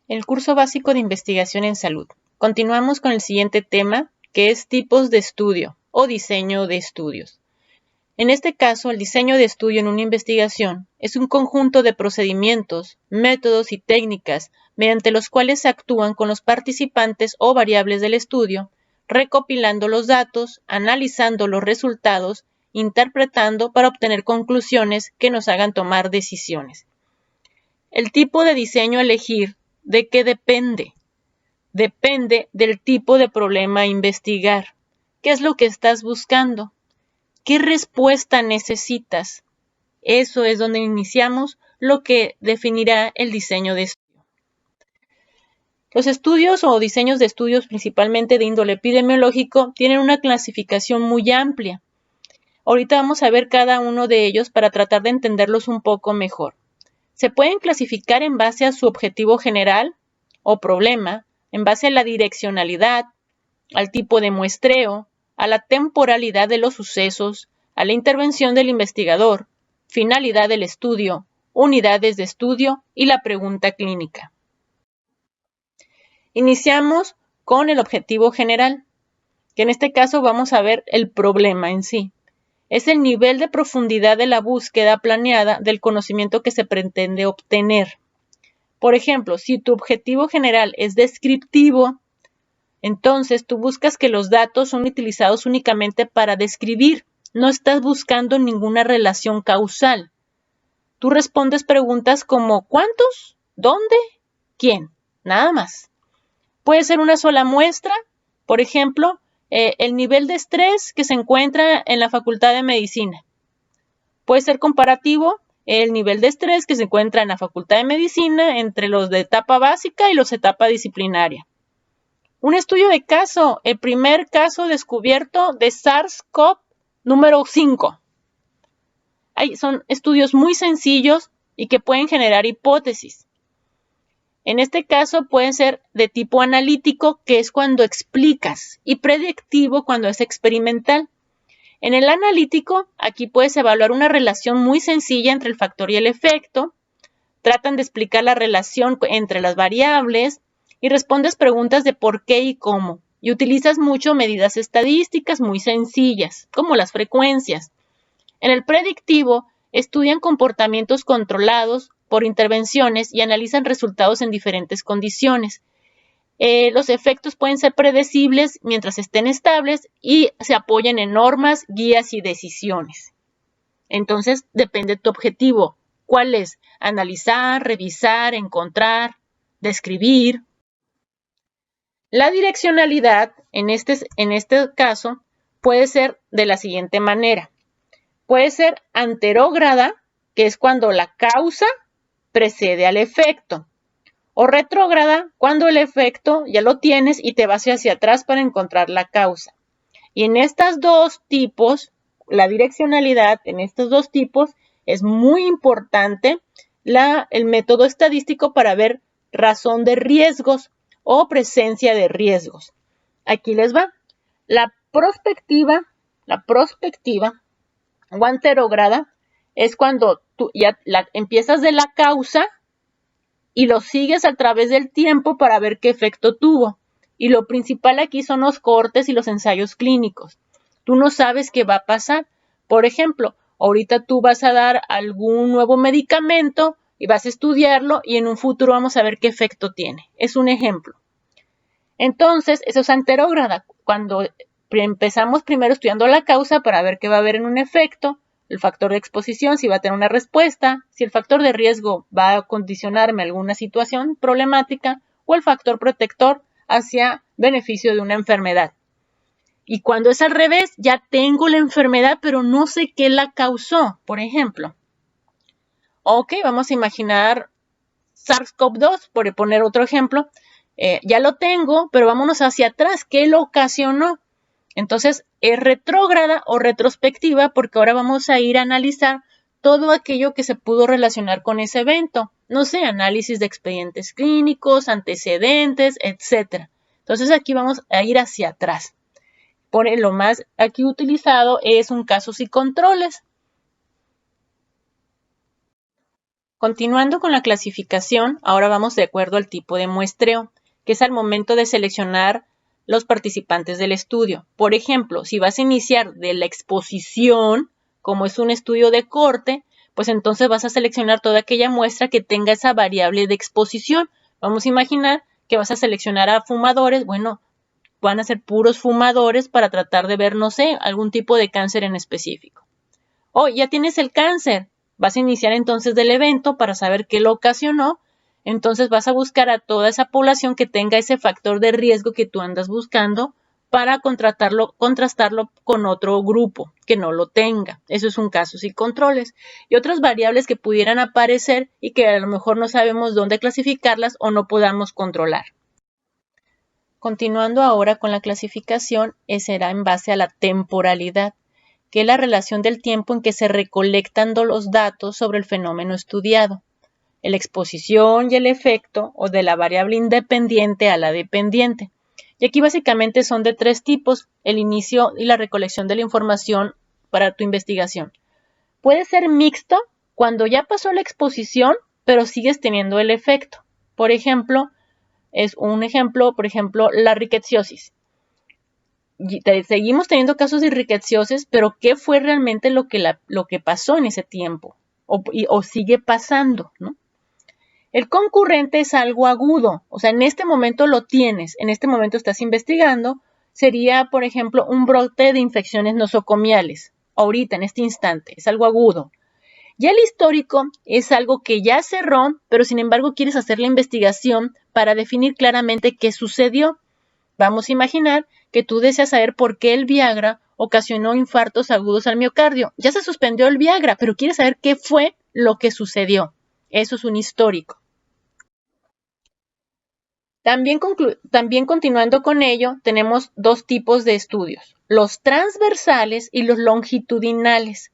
El curso básico de investigación en salud. Continuamos con el siguiente tema, que es tipos de estudio o diseño de estudios. En este caso, el diseño de estudio en una investigación es un conjunto de procedimientos, métodos y técnicas mediante los cuales se actúan con los participantes o variables del estudio, recopilando los datos, analizando los resultados, interpretando para obtener conclusiones que nos hagan tomar decisiones. El tipo de diseño a elegir, ¿de qué depende? Depende del tipo de problema a investigar. ¿Qué es lo que estás buscando? ¿Qué respuesta necesitas? Eso es donde iniciamos lo que definirá el diseño de estudio. Los estudios o diseños de estudios, principalmente de índole epidemiológico, tienen una clasificación muy amplia. Ahorita vamos a ver cada uno de ellos para tratar de entenderlos un poco mejor. Se pueden clasificar en base a su objetivo general o problema, en base a la direccionalidad, al tipo de muestreo, a la temporalidad de los sucesos, a la intervención del investigador, finalidad del estudio, unidades de estudio y la pregunta clínica. Iniciamos con el objetivo general, que en este caso vamos a ver el problema en sí. Es el nivel de profundidad de la búsqueda planeada del conocimiento que se pretende obtener. Por ejemplo, si tu objetivo general es descriptivo, entonces tú buscas que los datos son utilizados únicamente para describir. No estás buscando ninguna relación causal. Tú respondes preguntas como ¿cuántos? ¿Dónde? ¿Quién? Nada más. Puede ser una sola muestra, por ejemplo, el nivel de estrés que se encuentra en la Facultad de Medicina. Puede ser comparativo el nivel de estrés que se encuentra en la Facultad de Medicina entre los de etapa básica y los de etapa disciplinaria. Un estudio de caso, el primer caso descubierto de SARS-CoV número 5. Son estudios muy sencillos y que pueden generar hipótesis. En este caso pueden ser de tipo analítico, que es cuando explicas, y predictivo cuando es experimental. En el analítico, aquí puedes evaluar una relación muy sencilla entre el factor y el efecto, tratan de explicar la relación entre las variables y respondes preguntas de por qué y cómo, y utilizas mucho medidas estadísticas muy sencillas, como las frecuencias. En el predictivo, estudian comportamientos controlados por intervenciones y analizan resultados en diferentes condiciones. Los efectos pueden ser predecibles mientras estén estables y se apoyan en normas, guías y decisiones. Entonces, depende de tu objetivo. ¿Cuál es? Analizar, revisar, encontrar, describir. La direccionalidad, en este caso, puede ser de la siguiente manera. Puede ser anterógrada, que es cuando la causa precede al efecto, o retrógrada, cuando el efecto ya lo tienes y te vas hacia atrás para encontrar la causa. Y en estos dos tipos, la direccionalidad en estos dos tipos, es muy importante el método estadístico para ver razón de riesgos o presencia de riesgos. Aquí les va. La prospectiva o anterógrada es cuando tú ya empiezas de la causa y lo sigues a través del tiempo para ver qué efecto tuvo. Y lo principal aquí son los cortes y los ensayos clínicos. Tú no sabes qué va a pasar. Por ejemplo, ahorita tú vas a dar algún nuevo medicamento y vas a estudiarlo y en un futuro vamos a ver qué efecto tiene. Es un ejemplo. Entonces, eso es anterógrada. Cuando empezamos primero estudiando la causa para ver qué va a haber en un efecto, el factor de exposición, si va a tener una respuesta, si el factor de riesgo va a condicionarme a alguna situación problemática, o el factor protector hacia beneficio de una enfermedad. Y cuando es al revés, ya tengo la enfermedad, pero no sé qué la causó, por ejemplo. Ok, vamos a imaginar SARS-CoV-2, por poner otro ejemplo. Ya lo tengo, pero vámonos hacia atrás. ¿Qué lo ocasionó? Entonces, es retrógrada o retrospectiva porque ahora vamos a ir a analizar todo aquello que se pudo relacionar con ese evento. No sé, análisis de expedientes clínicos, antecedentes, etc. Entonces, aquí vamos a ir hacia atrás. Lo más aquí utilizado es un casos y controles. Continuando con la clasificación, ahora vamos de acuerdo al tipo de muestreo, que es al momento de seleccionar los participantes del estudio. Por ejemplo, si vas a iniciar de la exposición, como es un estudio de corte, pues entonces vas a seleccionar toda aquella muestra que tenga esa variable de exposición. Vamos a imaginar que vas a seleccionar a fumadores, bueno, van a ser puros fumadores para tratar de ver, no sé, algún tipo de cáncer en específico. Oh, ya tienes el cáncer. Vas a iniciar entonces del evento para saber qué lo ocasionó. Entonces vas a buscar a toda esa población que tenga ese factor de riesgo que tú andas buscando para contrastarlo con otro grupo que no lo tenga. Eso es un caso sin controles. Y otras variables que pudieran aparecer y que a lo mejor no sabemos dónde clasificarlas o no podamos controlar. Continuando ahora con la clasificación, será en base a la temporalidad, que es la relación del tiempo en que se recolectan los datos sobre el fenómeno estudiado, la exposición y el efecto, o de la variable independiente a la dependiente. Y aquí básicamente son de tres tipos: el inicio y la recolección de la información para tu investigación. Puede ser mixto cuando ya pasó la exposición, pero sigues teniendo el efecto. Por ejemplo, la rickettsiosis. Seguimos teniendo casos de rickettsiosis, pero ¿qué fue realmente lo que pasó en ese tiempo? O sigue pasando, ¿no? El concurrente es algo agudo, o sea, en este momento lo tienes, en este momento estás investigando, sería, por ejemplo, un brote de infecciones nosocomiales, ahorita, en este instante, es algo agudo. Ya el histórico es algo que ya cerró, pero sin embargo quieres hacer la investigación para definir claramente qué sucedió. Vamos a imaginar que tú deseas saber por qué el Viagra ocasionó infartos agudos al miocardio. Ya se suspendió el Viagra, pero quieres saber qué fue lo que sucedió. Eso es un histórico. También continuando con ello, tenemos dos tipos de estudios: los transversales y los longitudinales.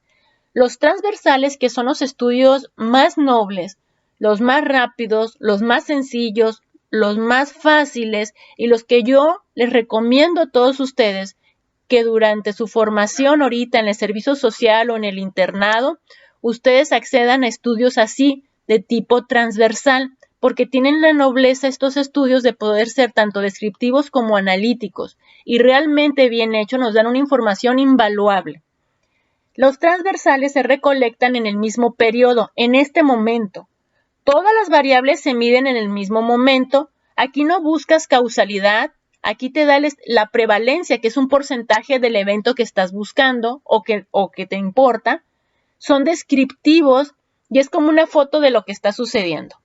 Los transversales, que son los estudios más nobles, los más rápidos, los más sencillos, los más fáciles y los que yo les recomiendo a todos ustedes que durante su formación ahorita en el servicio social o en el internado, ustedes accedan a estudios así de tipo transversal, porque tienen la nobleza estos estudios de poder ser tanto descriptivos como analíticos y realmente bien hechos nos dan una información invaluable. Los transversales se recolectan en el mismo periodo, en este momento. Todas las variables se miden en el mismo momento. Aquí no buscas causalidad, aquí te da la prevalencia, que es un porcentaje del evento que estás buscando o que te importa. Son descriptivos y es como una foto de lo que está sucediendo.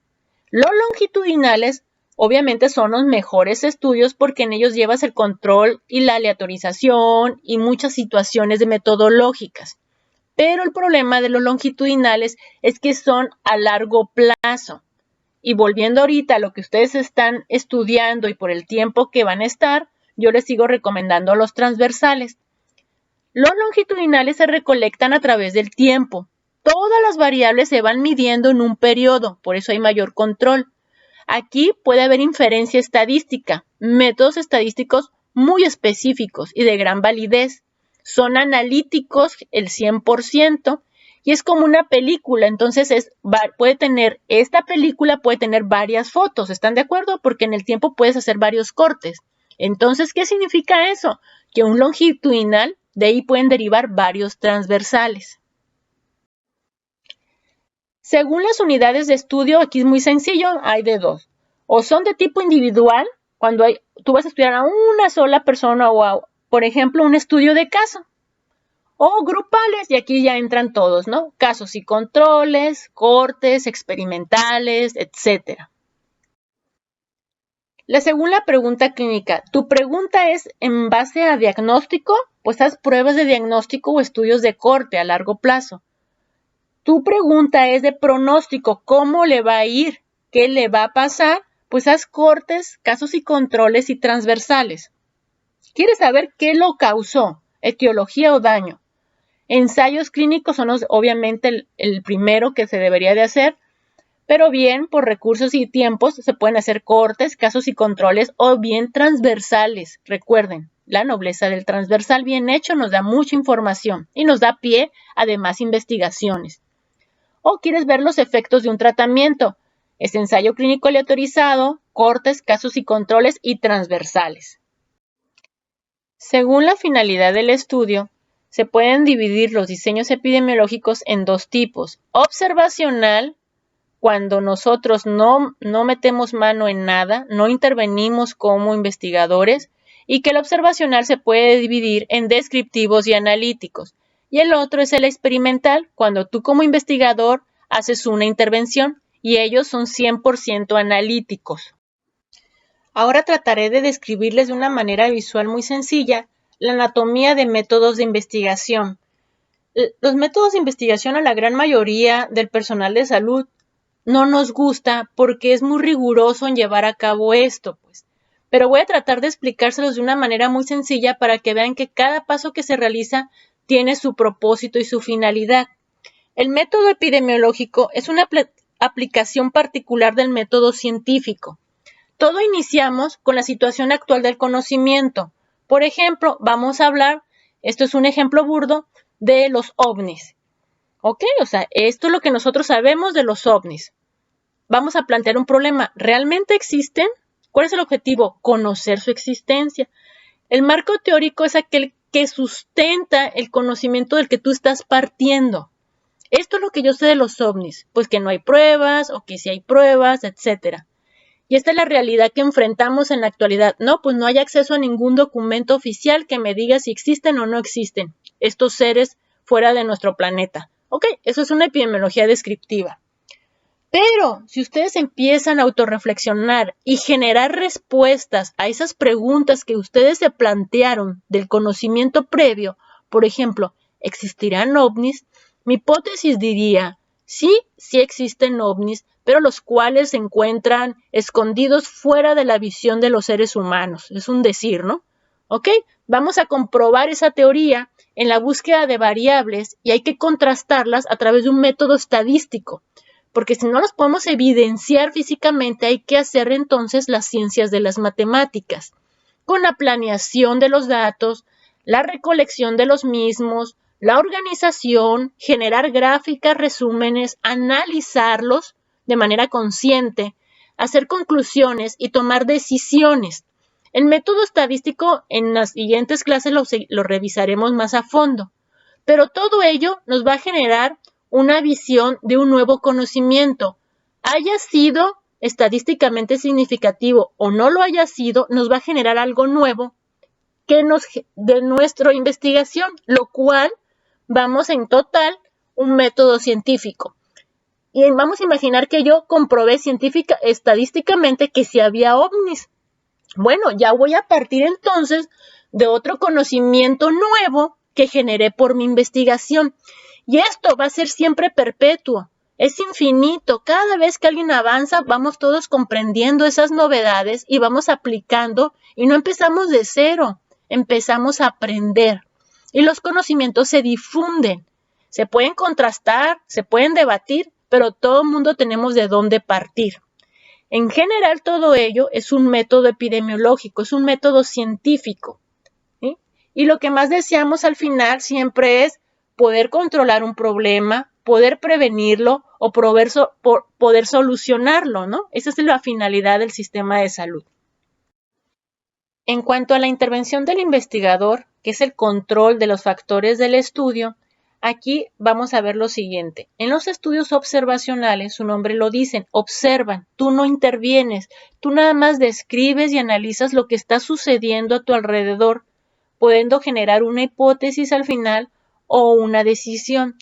Los longitudinales obviamente son los mejores estudios porque en ellos llevas el control y la aleatorización y muchas situaciones metodológicas. Pero el problema de los longitudinales es que son a largo plazo. Y volviendo ahorita a lo que ustedes están estudiando y por el tiempo que van a estar, yo les sigo recomendando los transversales. Los longitudinales se recolectan a través del tiempo. Todas las variables se van midiendo en un periodo, por eso hay mayor control. Aquí puede haber inferencia estadística, métodos estadísticos muy específicos y de gran validez. Son analíticos el 100% y es como una película, entonces esta película puede tener varias fotos, ¿están de acuerdo? Porque en el tiempo puedes hacer varios cortes. Entonces, ¿qué significa eso? Que un longitudinal, de ahí pueden derivar varios transversales. Según las unidades de estudio, aquí es muy sencillo, hay de dos. O son de tipo individual, cuando tú vas a estudiar a una sola persona o por ejemplo, un estudio de caso. O grupales, y aquí ya entran todos, ¿no? Casos y controles, cortes, experimentales, etc. Según la pregunta clínica, ¿tu pregunta es en base a diagnóstico? Pues haz pruebas de diagnóstico o estudios de corte a largo plazo. Tu pregunta es de pronóstico, ¿cómo le va a ir? ¿Qué le va a pasar? Pues haz cortes, casos y controles y transversales. ¿Quieres saber qué lo causó? Etiología o daño. Ensayos clínicos son obviamente el primero que se debería de hacer, pero bien, por recursos y tiempos, se pueden hacer cortes, casos y controles o bien transversales. Recuerden, la nobleza del transversal bien hecho nos da mucha información y nos da pie a demás investigaciones. o quieres ver los efectos de un tratamiento. Es ensayo clínico aleatorizado, cortes, casos y controles y transversales. Según la finalidad del estudio, se pueden dividir los diseños epidemiológicos en dos tipos: observacional, cuando nosotros no metemos mano en nada, no intervenimos como investigadores, y que el observacional se puede dividir en descriptivos y analíticos. Y el otro es el experimental, cuando tú como investigador haces una intervención, y ellos son 100% analíticos. Ahora trataré de describirles de una manera visual muy sencilla la anatomía de métodos de investigación. Los métodos de investigación a la gran mayoría del personal de salud no nos gusta porque es muy riguroso en llevar a cabo esto, pues. Pero voy a tratar de explicárselos de una manera muy sencilla para que vean que cada paso que se realiza tiene su propósito y su finalidad. El método epidemiológico es una aplicación particular del método científico. Todo iniciamos con la situación actual del conocimiento. Por ejemplo, vamos a hablar, esto es un ejemplo burdo, de los ovnis. ¿Ok? O sea, esto es lo que nosotros sabemos de los ovnis. Vamos a plantear un problema. ¿Realmente existen? ¿Cuál es el objetivo? Conocer su existencia. El marco teórico es aquel que sustenta el conocimiento del que tú estás partiendo. Esto es lo que yo sé de los ovnis. Pues que no hay pruebas, o que sí hay pruebas, etc. Y esta es la realidad que enfrentamos en la actualidad. No, pues no hay acceso a ningún documento oficial que me diga si existen o no existen estos seres fuera de nuestro planeta. Ok, eso es una epidemiología descriptiva. Pero si ustedes empiezan a autorreflexionar y generar respuestas a esas preguntas que ustedes se plantearon del conocimiento previo, por ejemplo, ¿existirán ovnis? Mi hipótesis diría, sí existen ovnis, pero los cuales se encuentran escondidos fuera de la visión de los seres humanos. Es un decir, ¿no? ¿Ok? Vamos a comprobar esa teoría en la búsqueda de variables y hay que contrastarlas a través de un método estadístico. Porque si no los podemos evidenciar físicamente, hay que hacer entonces las ciencias de las matemáticas, con la planeación de los datos, la recolección de los mismos, la organización, generar gráficas, resúmenes, analizarlos de manera consciente, hacer conclusiones y tomar decisiones. El método estadístico en las siguientes clases lo revisaremos más a fondo, pero todo ello nos va a generar una visión de un nuevo conocimiento. Haya sido estadísticamente significativo o no lo haya sido, nos va a generar algo nuevo de nuestra investigación, lo cual vamos en total un método científico. Y vamos a imaginar que yo comprobé estadísticamente que sí había ovnis. Bueno, ya voy a partir entonces de otro conocimiento nuevo que generé por mi investigación. Y esto va a ser siempre perpetuo, es infinito. Cada vez que alguien avanza, vamos todos comprendiendo esas novedades y vamos aplicando y no empezamos de cero, empezamos a aprender. Y los conocimientos se difunden, se pueden contrastar, se pueden debatir, pero todo el mundo tenemos de dónde partir. En general, todo ello es un método epidemiológico, es un método científico, ¿sí? Y lo que más deseamos al final siempre es poder controlar un problema, poder prevenirlo o poder solucionarlo, ¿no? Esa es la finalidad del sistema de salud. En cuanto a la intervención del investigador, que es el control de los factores del estudio, aquí vamos a ver lo siguiente. En los estudios observacionales, su nombre lo dicen, observan, tú no intervienes, tú nada más describes y analizas lo que está sucediendo a tu alrededor, pudiendo generar una hipótesis al final o una decisión.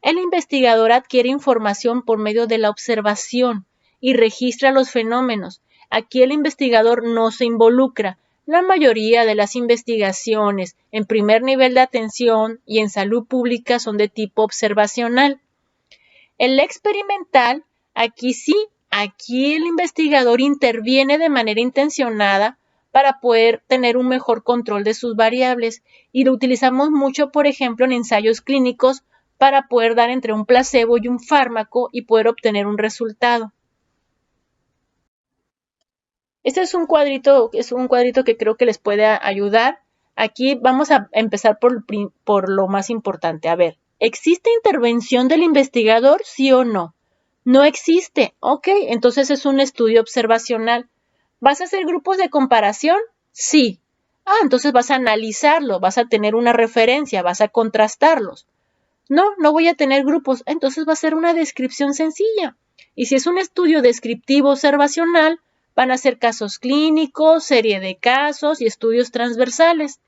El investigador adquiere información por medio de la observación y registra los fenómenos. Aquí el investigador no se involucra. La mayoría de las investigaciones en primer nivel de atención y en salud pública son de tipo observacional. El experimental, aquí el investigador interviene de manera intencionada para poder tener un mejor control de sus variables y lo utilizamos mucho, por ejemplo, en ensayos clínicos para poder dar entre un placebo y un fármaco y poder obtener un resultado. Este es un cuadrito que creo que les puede ayudar. Aquí vamos a empezar por lo más importante. A ver, ¿Existe intervención del investigador, sí o no? No existe. Ok, entonces es un estudio observacional. ¿Vas a hacer grupos de comparación? Sí. Entonces vas a analizarlo, vas a tener una referencia, vas a contrastarlos. No, no voy a tener grupos, entonces va a ser una descripción sencilla. Y si es un estudio descriptivo observacional, van a ser casos clínicos, serie de casos y estudios transversales.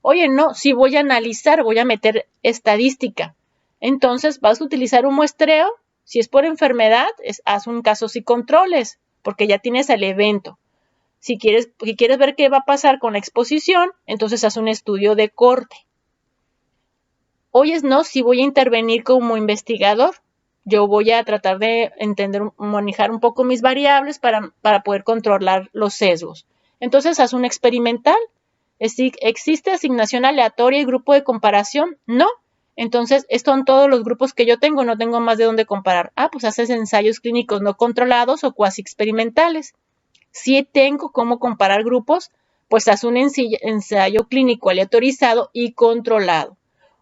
Oye, no, si voy a analizar, voy a meter estadística. Entonces vas a utilizar un muestreo. Si es por enfermedad, haz un casos y controles, porque ya tienes el evento. Si quieres ver qué va a pasar con la exposición, entonces haz un estudio de corte. Oye, no, si voy a intervenir como investigador, yo voy a tratar de manejar un poco mis variables para poder controlar los sesgos. Entonces, haz un experimental. ¿Existe asignación aleatoria y grupo de comparación? No. Entonces, estos son todos los grupos que yo tengo, no tengo más de dónde comparar. Pues haces ensayos clínicos no controlados o cuasi experimentales. Si tengo cómo comparar grupos, pues haz un ensayo clínico aleatorizado y controlado.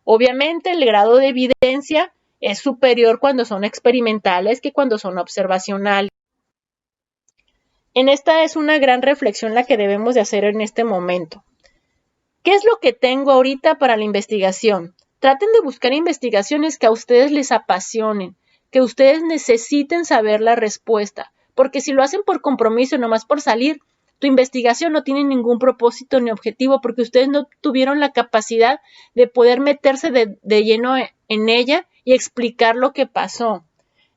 Obviamente, el grado de evidencia es superior cuando son experimentales que cuando son observacionales. En esta es una gran reflexión la que debemos de hacer en este momento. ¿Qué es lo que tengo ahorita para la investigación? Traten de buscar investigaciones que a ustedes les apasionen, que ustedes necesiten saber la respuesta, porque si lo hacen por compromiso, nomás por salir, tu investigación no tiene ningún propósito ni objetivo, porque ustedes no tuvieron la capacidad de poder meterse de lleno en ella y explicar lo que pasó.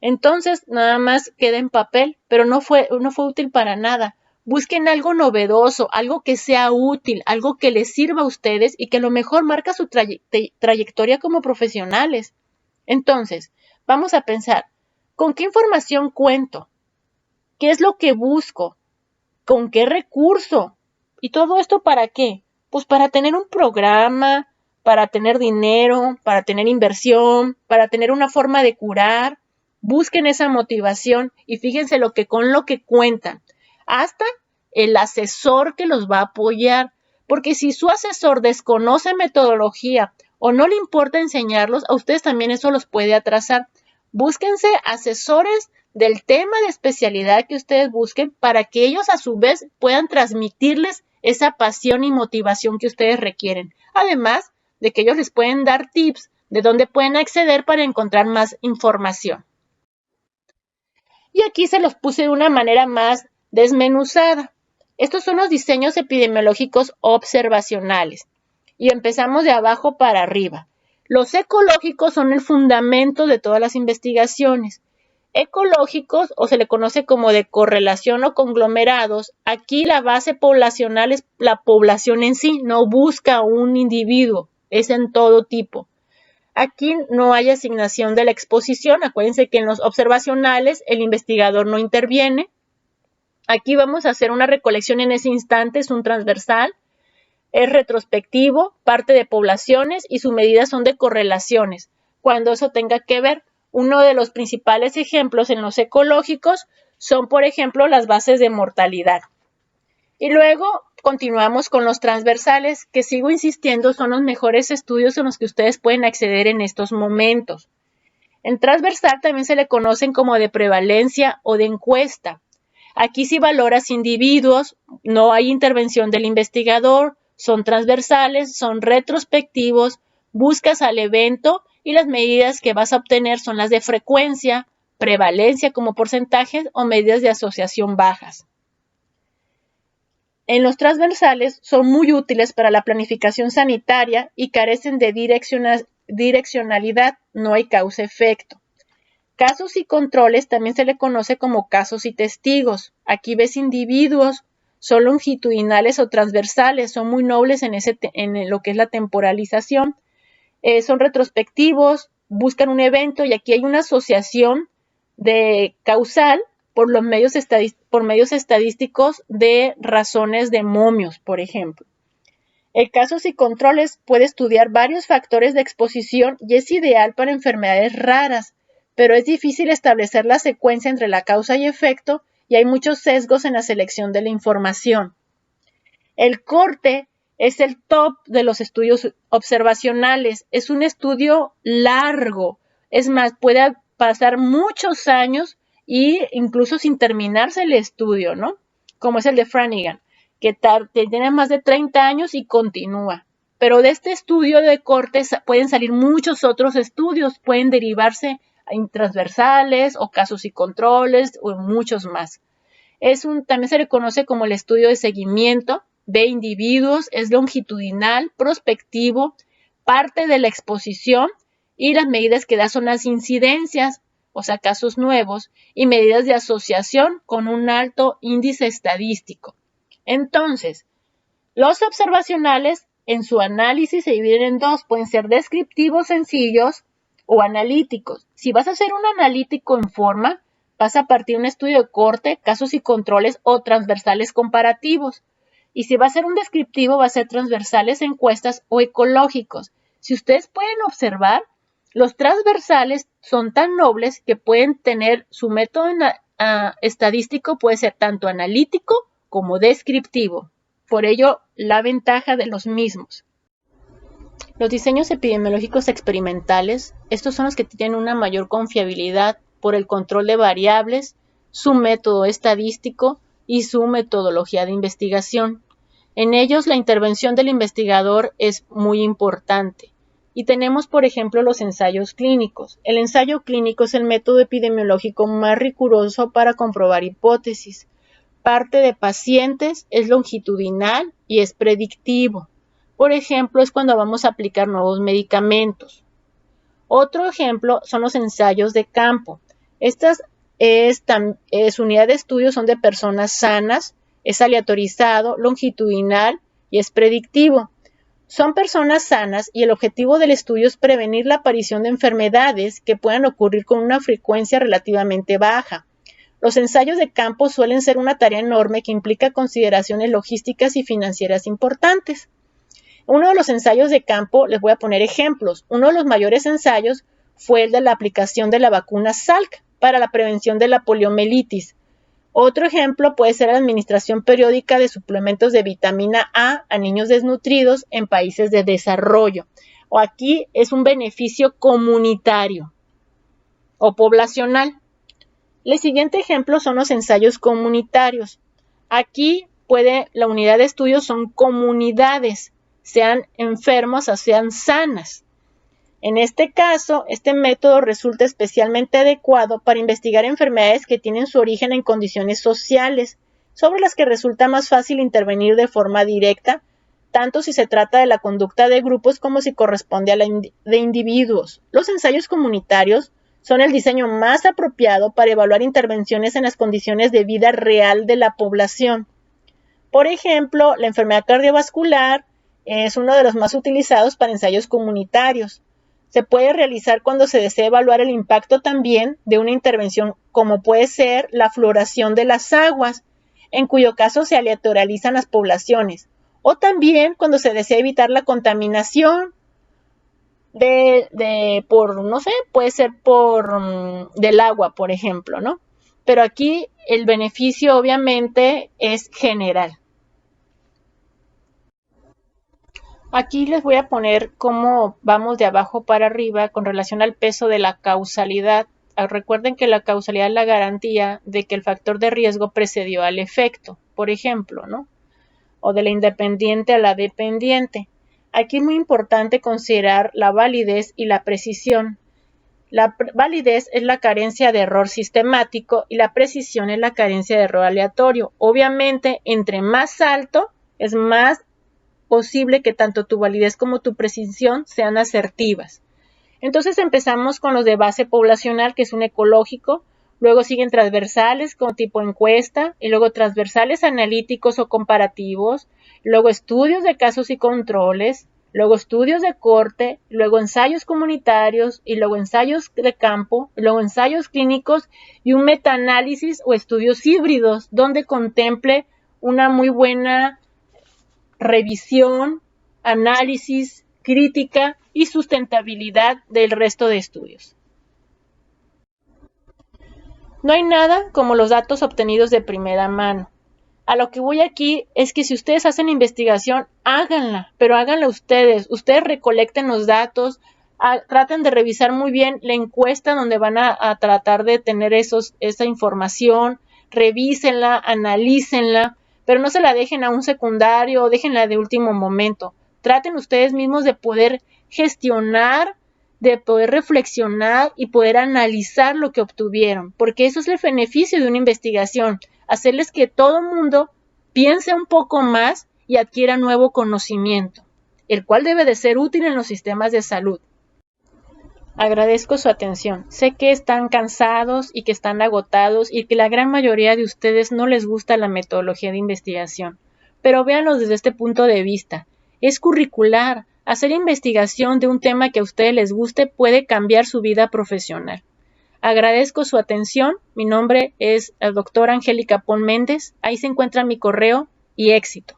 Entonces, nada más queda en papel, pero no fue útil para nada. Busquen algo novedoso, algo que sea útil, algo que les sirva a ustedes y que a lo mejor marca su trayectoria como profesionales. Entonces, vamos a pensar, ¿con qué información cuento? ¿Qué es lo que busco? ¿Con qué recurso? ¿Y todo esto para qué? Pues para tener un programa, para tener dinero, para tener inversión, para tener una forma de curar. Busquen esa motivación y fíjense con lo que cuentan. Hasta el asesor que los va a apoyar, porque si su asesor desconoce metodología o no le importa enseñarlos, a ustedes también eso los puede atrasar. Búsquense asesores del tema de especialidad que ustedes busquen para que ellos a su vez puedan transmitirles esa pasión y motivación que ustedes requieren. Además de que ellos les pueden dar tips de dónde pueden acceder para encontrar más información. Y aquí se los puse de una manera más desmenuzada. Estos son los diseños epidemiológicos observacionales. Y empezamos de abajo para arriba. Los ecológicos son el fundamento de todas las investigaciones. Ecológicos, o se le conoce como de correlación o conglomerados, aquí la base poblacional es la población en sí, no busca un individuo, es en todo tipo. Aquí no hay asignación de la exposición. Acuérdense que en los observacionales el investigador no interviene. Aquí vamos a hacer una recolección en ese instante, es un transversal, es retrospectivo, parte de poblaciones y sus medidas son de correlaciones. Cuando eso tenga que ver, uno de los principales ejemplos en los ecológicos son, por ejemplo, las bases de mortalidad. Y luego continuamos con los transversales, que sigo insistiendo son los mejores estudios en los que ustedes pueden acceder en estos momentos. En transversal también se le conocen como de prevalencia o de encuesta. Aquí sí valoras individuos, no hay intervención del investigador, son transversales, son retrospectivos, buscas al evento y las medidas que vas a obtener son las de frecuencia, prevalencia como porcentajes o medidas de asociación bajas. En los transversales son muy útiles para la planificación sanitaria y carecen de direccionalidad, no hay causa-efecto. Casos y controles también se le conoce como casos y testigos. Aquí ves individuos, son longitudinales o transversales, son muy nobles en lo que es la temporalización. Son retrospectivos, buscan un evento y aquí hay una asociación de causal por medios estadísticos de razones de momios, por ejemplo. El casos y controles puede estudiar varios factores de exposición y es ideal para enfermedades raras, pero es difícil establecer la secuencia entre la causa y efecto y hay muchos sesgos en la selección de la información. El corte Es el top de los estudios observacionales. Es un estudio largo. Es más, puede pasar muchos años e incluso sin terminarse el estudio, ¿no? Como es el de Flanagan, que tiene más de 30 años y continúa. Pero de este estudio de cortes pueden salir muchos otros estudios, pueden derivarse en transversales o casos y controles o muchos más. También se le conoce como el estudio de seguimiento de individuos, es longitudinal, prospectivo, parte de la exposición y las medidas que da son las incidencias, o sea, casos nuevos, y medidas de asociación con un alto índice estadístico. Entonces, los observacionales en su análisis se dividen en dos, pueden ser descriptivos sencillos o analíticos. Si vas a hacer un analítico en forma, vas a partir de un estudio de corte, casos y controles o transversales comparativos. Y si va a ser un descriptivo, va a ser transversales, encuestas o ecológicos. Si ustedes pueden observar, los transversales son tan nobles que pueden tener su método estadístico, puede ser tanto analítico como descriptivo. Por ello, la ventaja de los mismos. Los diseños epidemiológicos experimentales, estos son los que tienen una mayor confiabilidad por el control de variables, su método estadístico y su metodología de investigación. En ellos, la intervención del investigador es muy importante. Y tenemos, por ejemplo, los ensayos clínicos. El ensayo clínico es el método epidemiológico más riguroso para comprobar hipótesis. Parte de pacientes, es longitudinal y es predictivo. Por ejemplo, es cuando vamos a aplicar nuevos medicamentos. Otro ejemplo son los ensayos de campo. Estas unidad de estudio son de personas sanas, es aleatorizado, longitudinal y es predictivo. Son personas sanas y el objetivo del estudio es prevenir la aparición de enfermedades que puedan ocurrir con una frecuencia relativamente baja. Los ensayos de campo suelen ser una tarea enorme que implica consideraciones logísticas y financieras importantes. Uno de los ensayos de campo, les voy a poner ejemplos. Uno de los mayores ensayos fue el de la aplicación de la vacuna Salk para la prevención de la poliomielitis. Otro ejemplo puede ser la administración periódica de suplementos de vitamina A niños desnutridos en países de desarrollo. O aquí es un beneficio comunitario o poblacional. El siguiente ejemplo son los ensayos comunitarios. Aquí la unidad de estudio son comunidades, sean enfermos o sean sanas. En este caso, este método resulta especialmente adecuado para investigar enfermedades que tienen su origen en condiciones sociales, sobre las que resulta más fácil intervenir de forma directa, tanto si se trata de la conducta de grupos como si corresponde a la de individuos. Los ensayos comunitarios son el diseño más apropiado para evaluar intervenciones en las condiciones de vida real de la población. Por ejemplo, la enfermedad cardiovascular es uno de los más utilizados para ensayos comunitarios. Se puede realizar cuando se desea evaluar el impacto también de una intervención, como puede ser la fluoración de las aguas, en cuyo caso se aleatorizan las poblaciones, o también cuando se desea evitar la contaminación puede ser del agua, por ejemplo, ¿no? Pero aquí el beneficio obviamente es general. Aquí les voy a poner cómo vamos de abajo para arriba con relación al peso de la causalidad. Recuerden que la causalidad es la garantía de que el factor de riesgo precedió al efecto, por ejemplo, ¿no? O de la independiente a la dependiente. Aquí es muy importante considerar la validez y la precisión. La validez es la carencia de error sistemático y la precisión es la carencia de error aleatorio. Obviamente, entre más alto, es más posible que tanto tu validez como tu precisión sean asertivas. Entonces empezamos con los de base poblacional, que es un ecológico, luego siguen transversales como tipo encuesta, y luego transversales analíticos o comparativos, luego estudios de casos y controles, luego estudios de corte, luego ensayos comunitarios, y luego ensayos de campo, luego ensayos clínicos y un metaanálisis o estudios híbridos, donde contemple una muy buena revisión, análisis, crítica y sustentabilidad del resto de estudios. No hay nada como los datos obtenidos de primera mano. A lo que voy aquí es que si ustedes hacen investigación, háganla, pero háganla ustedes. Ustedes recolecten los datos, traten de revisar muy bien la encuesta donde van a tratar de tener esa información, revísenla, analícenla, pero no se la dejen a un secundario o déjenla de último momento. Traten ustedes mismos de poder gestionar, de poder reflexionar y poder analizar lo que obtuvieron, porque eso es el beneficio de una investigación, hacerles que todo mundo piense un poco más y adquiera nuevo conocimiento, el cual debe de ser útil en los sistemas de salud. Agradezco su atención. Sé que están cansados y que están agotados y que la gran mayoría de ustedes no les gusta la metodología de investigación, pero véanlo desde este punto de vista. Es curricular. Hacer investigación de un tema que a ustedes les guste puede cambiar su vida profesional. Agradezco su atención. Mi nombre es la doctora Angélica Pon Méndez. Ahí se encuentra mi correo y éxito.